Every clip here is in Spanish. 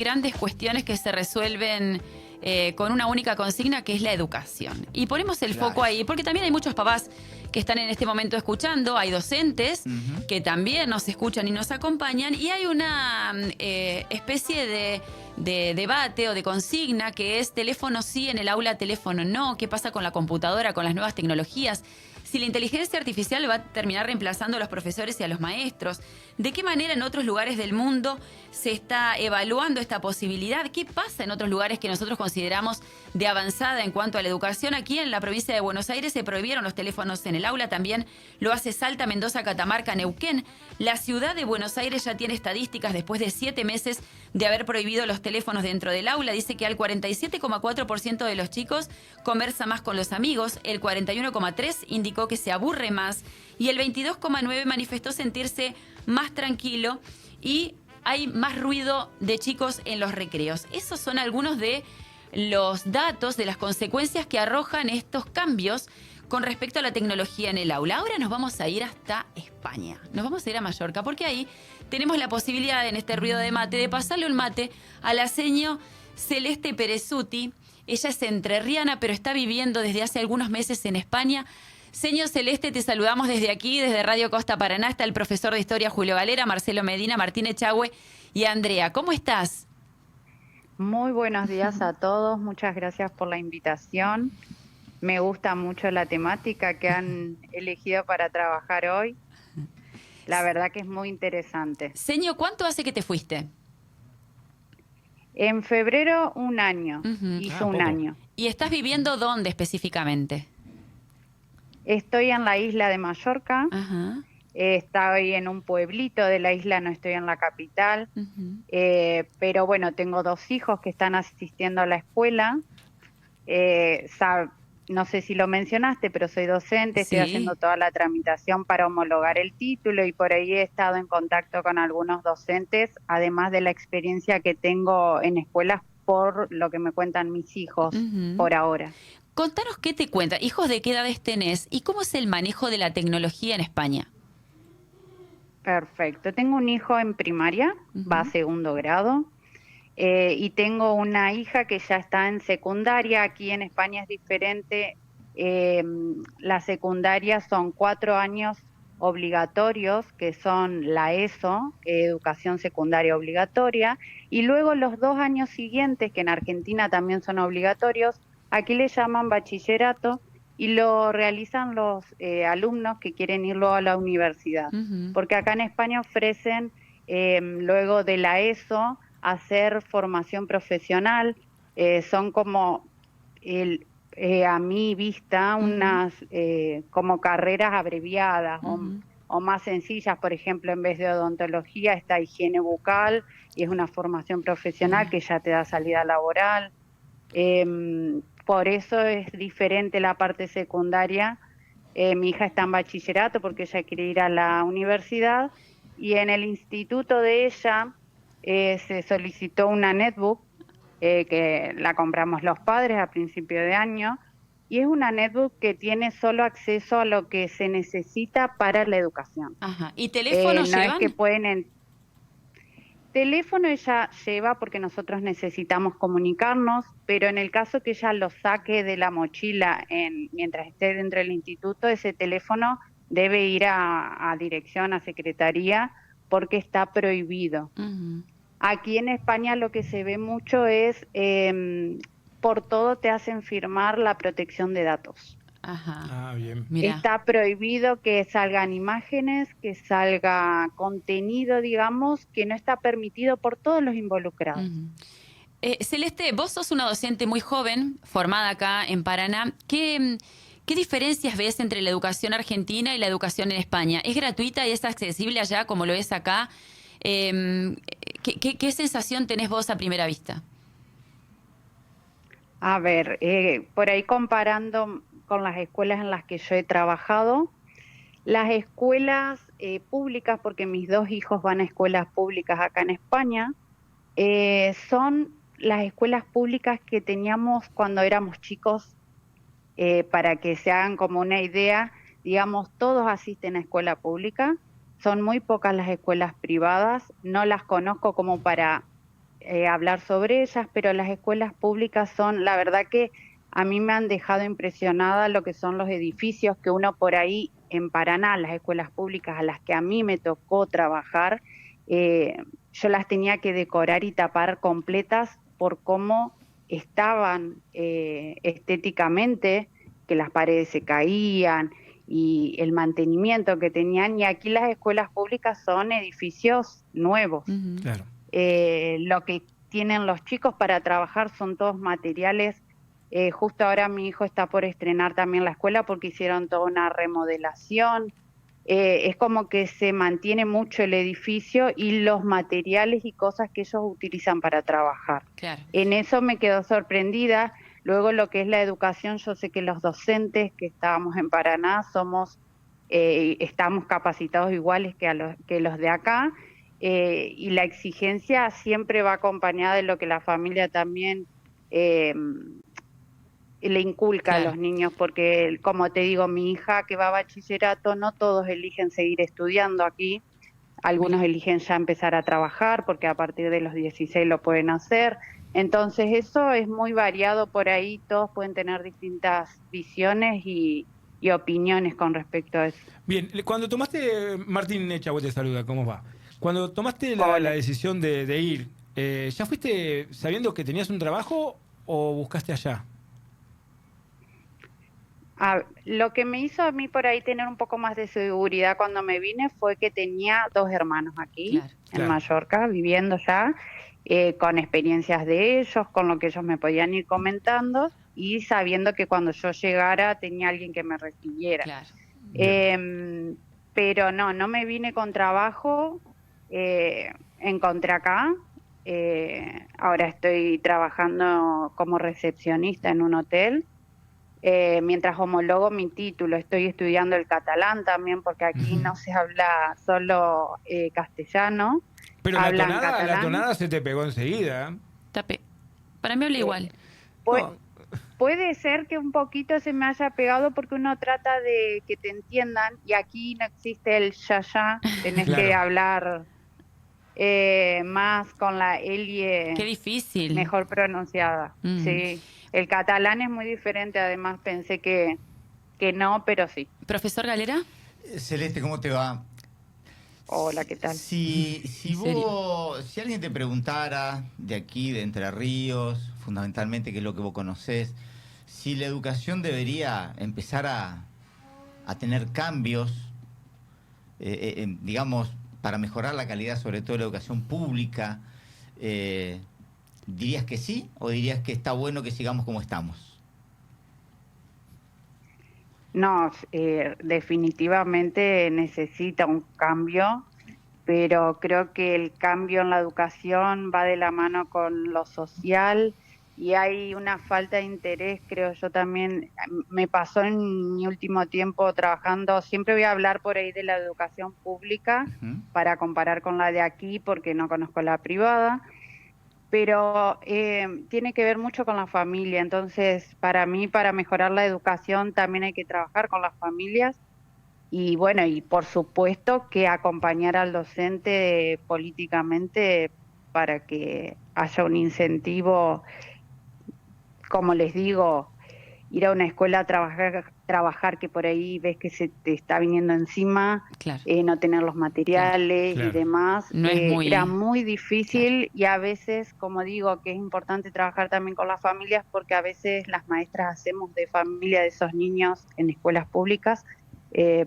grandes cuestiones que se resuelven con una única consigna, que es la educación. Y ponemos el foco ahí, porque también hay muchos papás que están en este momento escuchando, hay docentes que también nos escuchan y nos acompañan, y hay una especie de debate o de consigna que es teléfono sí en el aula, teléfono no. ¿Qué pasa con la computadora, con las nuevas tecnologías? Si la inteligencia artificial va a terminar reemplazando a los profesores y a los maestros, ¿de qué manera en otros lugares del mundo se está evaluando esta posibilidad? ¿Qué pasa en otros lugares que nosotros consideramos de avanzada en cuanto a la educación? Aquí en la provincia de Buenos Aires se prohibieron los teléfonos en el aula, también lo hace Salta, Mendoza, Catamarca, Neuquén. La ciudad de Buenos Aires ya tiene estadísticas después de 7 meses de haber prohibido los teléfonos dentro del aula. Dice que al 47,4% de los chicos conversa más con los amigos, el 41,3% indicó que se aburre más y el 22,9% manifestó sentirse más tranquilo y hay más ruido de chicos en los recreos. Esos son algunos de los datos, de las consecuencias que arrojan estos cambios con respecto a la tecnología en el aula. Ahora nos vamos a ir hasta España, nos vamos a ir a Mallorca, porque ahí tenemos la posibilidad, en este ruido de mate, de pasarle un mate a la seño Celeste Perezuti. Ella es entrerriana, pero está viviendo desde hace algunos meses en España. Señor Celeste, te saludamos desde aquí, desde Radio Costa Paraná. Está el profesor de Historia Julio Galera, Marcelo Medina, Martín Echagüe y Andrea. ¿Cómo estás? Muy buenos días a todos, muchas gracias por la invitación. Me gusta mucho la temática que han elegido para trabajar hoy. La verdad que es muy interesante. Señor, ¿cuánto hace que te fuiste? En febrero, un año, hizo un año. ¿Y estás viviendo dónde específicamente? Estoy en la isla de Mallorca. Ajá. Estoy en un pueblito de la isla, no estoy en la capital. Pero bueno, tengo 2 hijos que están asistiendo a la escuela. No sé si lo mencionaste, pero soy docente, Sí. estoy haciendo toda la tramitación para homologar el título y por ahí he estado en contacto con algunos docentes, además de la experiencia que tengo en escuelas por lo que me cuentan mis hijos por ahora. Contanos qué te cuenta, hijos de qué edades tenés y cómo es el manejo de la tecnología en España. Perfecto, tengo un hijo en primaria, va a 2º grado. Y tengo una hija que ya está en secundaria. Aquí en España es diferente. La secundaria son 4 años obligatorios, que son la ESO, Educación Secundaria Obligatoria, y luego los 2 años siguientes, que en Argentina también son obligatorios, aquí le llaman bachillerato y lo realizan los alumnos que quieren ir luego a la universidad, porque acá en España ofrecen luego de la ESO hacer formación profesional. Son como, a mi vista, unas como carreras abreviadas o más sencillas. Por ejemplo, en vez de odontología está higiene bucal y es una formación profesional que ya te da salida laboral. Por eso es diferente la parte secundaria. Mi hija está en bachillerato porque ella quiere ir a la universidad y en el instituto de ella se solicitó una netbook que la compramos los padres a principio de año y es una netbook que tiene solo acceso a lo que se necesita para la educación. Ajá. ¿Y teléfono no llevan? Es que pueden... Teléfono ella lleva porque nosotros necesitamos comunicarnos, pero en el caso que ella lo saque de la mochila mientras esté dentro del instituto, ese teléfono debe ir a dirección, a secretaría, porque está prohibido. Aquí en España lo que se ve mucho es, por todo te hacen firmar la protección de datos. Ajá. Bien. Mirá. Está prohibido que salgan imágenes, que salga contenido, digamos, que no está permitido por todos los involucrados. Celeste, vos sos una docente muy joven, formada acá en Paraná. ¿Qué diferencias ves entre la educación argentina y la educación en España? ¿Es gratuita y es accesible allá como lo es acá? ¿Qué sensación tenés vos a primera vista? A ver, por ahí comparando con las escuelas en las que yo he trabajado, las escuelas públicas, porque mis 2 hijos van a escuelas públicas acá en España, son las escuelas públicas que teníamos cuando éramos chicos. Para que se hagan como una idea, digamos, todos asisten a escuela pública, son muy pocas las escuelas privadas, no las conozco como para hablar sobre ellas, pero las escuelas públicas son, la verdad que a mí me han dejado impresionada lo que son los edificios que uno por ahí en Paraná, las escuelas públicas a las que a mí me tocó trabajar, yo las tenía que decorar y tapar completas por cómo estaban estéticamente, que las paredes se caían y el mantenimiento que tenían. Y aquí las escuelas públicas son edificios nuevos. Claro. Lo que tienen los chicos para trabajar son todos materiales. Justo ahora mi hijo está por estrenar también la escuela porque hicieron toda una remodelación. Es como que se mantiene mucho el edificio y los materiales y cosas que ellos utilizan para trabajar. Claro. En eso me quedo sorprendida. Luego lo que es la educación, yo sé que los docentes que estábamos en Paraná estamos capacitados iguales que los de acá, y la exigencia siempre va acompañada de lo que la familia también le inculca a los niños, porque como te digo, mi hija que va a bachillerato, no todos eligen seguir estudiando aquí, algunos eligen ya empezar a trabajar porque a partir de los 16 lo pueden hacer. Entonces eso es muy variado por ahí, todos pueden tener distintas visiones y opiniones con respecto a eso. Bien, cuando tomaste, Martín Echagüe te saluda, ¿cómo va? Cuando tomaste la decisión de ir, ¿ya fuiste sabiendo que tenías un trabajo o buscaste allá? Lo que me hizo a mí por ahí tener un poco más de seguridad cuando me vine fue que tenía 2 hermanos aquí, en Mallorca, viviendo ya, con experiencias de ellos, con lo que ellos me podían ir comentando y sabiendo que cuando yo llegara tenía alguien que me recibiera. Claro. Pero no me vine con trabajo, encontré acá, ahora estoy trabajando como recepcionista en un hotel. Mientras homologo mi título, estoy estudiando el catalán también porque aquí no se habla solo castellano. Pero la tonada se te pegó enseguida. Para mí habla igual. Puede ser que un poquito se me haya pegado porque uno trata de que te entiendan y aquí no existe el ya, tenés que hablar más con la L Qué difícil. Mejor pronunciada. Sí. El catalán es muy diferente, además pensé que no, pero sí. ¿Profesor Galera? Celeste, ¿cómo te va? Hola, ¿qué tal? Si alguien te preguntara de aquí, de Entre Ríos, fundamentalmente, qué es lo que vos conocés, si la educación debería empezar a tener cambios, digamos, para mejorar la calidad, sobre todo de la educación pública, ¿dirías que sí o dirías que está bueno que sigamos como estamos? No, definitivamente necesita un cambio, pero creo que el cambio en la educación va de la mano con lo social y hay una falta de interés, creo yo también. Me pasó en mi último tiempo trabajando, siempre voy a hablar por ahí de la educación pública para comparar con la de aquí porque no conozco la privada. Pero tiene que ver mucho con la familia, entonces para mí, para mejorar la educación también hay que trabajar con las familias y bueno, y por supuesto que acompañar al docente políticamente para que haya un incentivo, como les digo, ir a una escuela a trabajar que por ahí ves que se te está viniendo encima, no tener los materiales y demás, era muy difícil y a veces, como digo, que es importante trabajar también con las familias porque a veces las maestras hacemos de familia de esos niños en escuelas públicas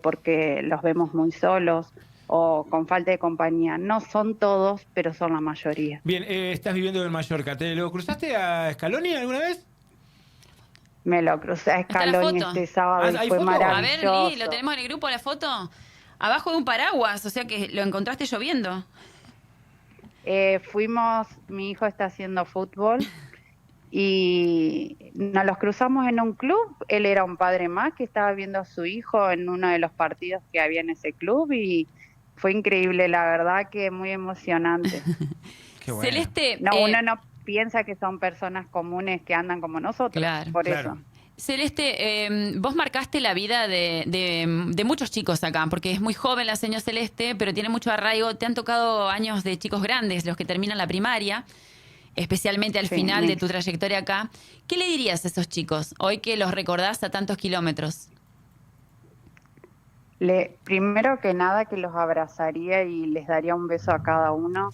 porque los vemos muy solos o con falta de compañía. No son todos, pero son la mayoría. Bien, estás viviendo en Mallorca. ¿Te lo cruzaste a Scaloni alguna vez? Me lo crucé a Scaloni este sábado y fue maravilloso. A ver, Lee, ¿lo tenemos en el grupo la foto? Abajo de un paraguas, o sea que lo encontraste lloviendo. Mi hijo está haciendo fútbol y nos los cruzamos en un club. Él era un padre más que estaba viendo a su hijo en uno de los partidos que había en ese club y fue increíble, la verdad que muy emocionante. Qué bueno. Celeste, uno no piensa que son personas comunes que andan como nosotros, por eso. Celeste, vos marcaste la vida de muchos chicos acá, porque es muy joven la señora Celeste, pero tiene mucho arraigo. Te han tocado años de chicos grandes, los que terminan la primaria. especialmente al final de tu trayectoria acá. ¿Qué le dirías a esos chicos hoy que los recordás a tantos kilómetros? Primero que nada que los abrazaría y les daría un beso a cada uno.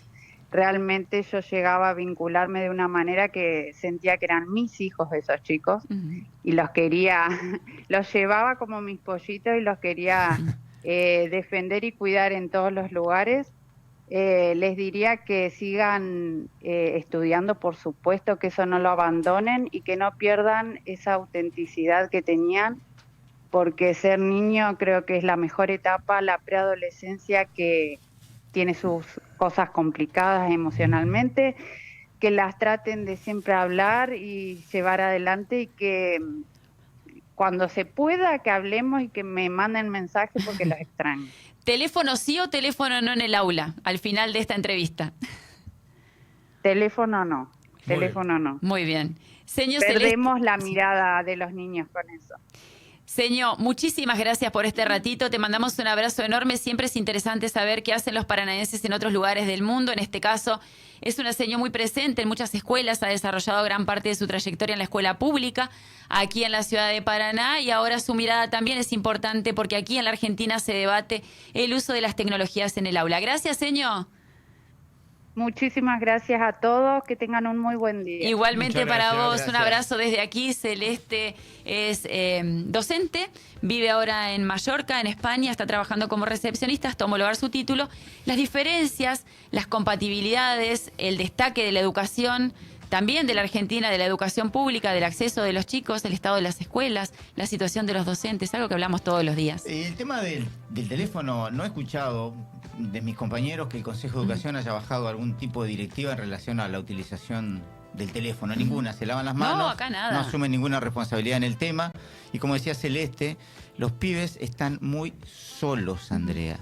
Realmente yo llegaba a vincularme de una manera que sentía que eran mis hijos esos chicos y los quería, los llevaba como mis pollitos y los quería defender y cuidar en todos los lugares. Les diría que sigan estudiando, por supuesto, que eso no lo abandonen y que no pierdan esa autenticidad que tenían, porque ser niño creo que es la mejor etapa, la preadolescencia, que tiene sus cosas complicadas emocionalmente, que las traten de siempre hablar y llevar adelante, y que cuando se pueda que hablemos y que me manden mensajes porque los extraño. ¿Teléfono sí o teléfono no en el aula al final de esta entrevista? Teléfono no, teléfono no. Muy bien. Señor Perdemos la mirada de los niños con eso. Señor, muchísimas gracias por este ratito. Te mandamos un abrazo enorme. Siempre es interesante saber qué hacen los paranaenses en otros lugares del mundo. En este caso, es una señora muy presente en muchas escuelas. Ha desarrollado gran parte de su trayectoria en la escuela pública, aquí en la ciudad de Paraná. Y ahora su mirada también es importante porque aquí en la Argentina se debate el uso de las tecnologías en el aula. Gracias, señor. Muchísimas gracias a todos, que tengan un muy buen día. Igualmente para vos, gracias. un abrazo desde aquí. Celeste es docente, vive ahora en Mallorca, en España, está trabajando como recepcionista hasta homologar su título. Las diferencias, las compatibilidades, el destaque de la educación, también de la Argentina, de la educación pública, del acceso de los chicos, el estado de las escuelas, la situación de los docentes, algo que hablamos todos los días. El tema del teléfono, no he escuchado de mis compañeros que el Consejo de Educación haya bajado algún tipo de directiva en relación a la utilización del teléfono. Ninguna, se lavan las manos, No, acá nada. no asumen ninguna responsabilidad en el tema. Y como decía Celeste, los pibes están muy solos, Andrea.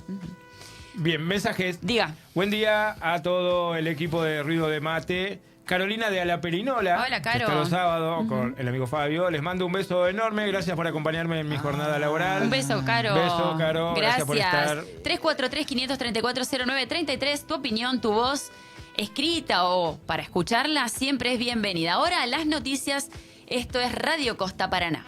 Bien, mensajes. Diga. Buen día a todo el equipo de Ruido de Mate. Carolina de Alaperinola. Hola, Caro. Que está los sábados con el amigo Fabio. Les mando un beso enorme. Gracias por acompañarme en mi jornada laboral. Un beso, Caro. Beso, Caro. Gracias por estar. 343-534-0933. Tu opinión, tu voz escrita o para escucharla siempre es bienvenida. Ahora las noticias. Esto es Radio Costa Paraná.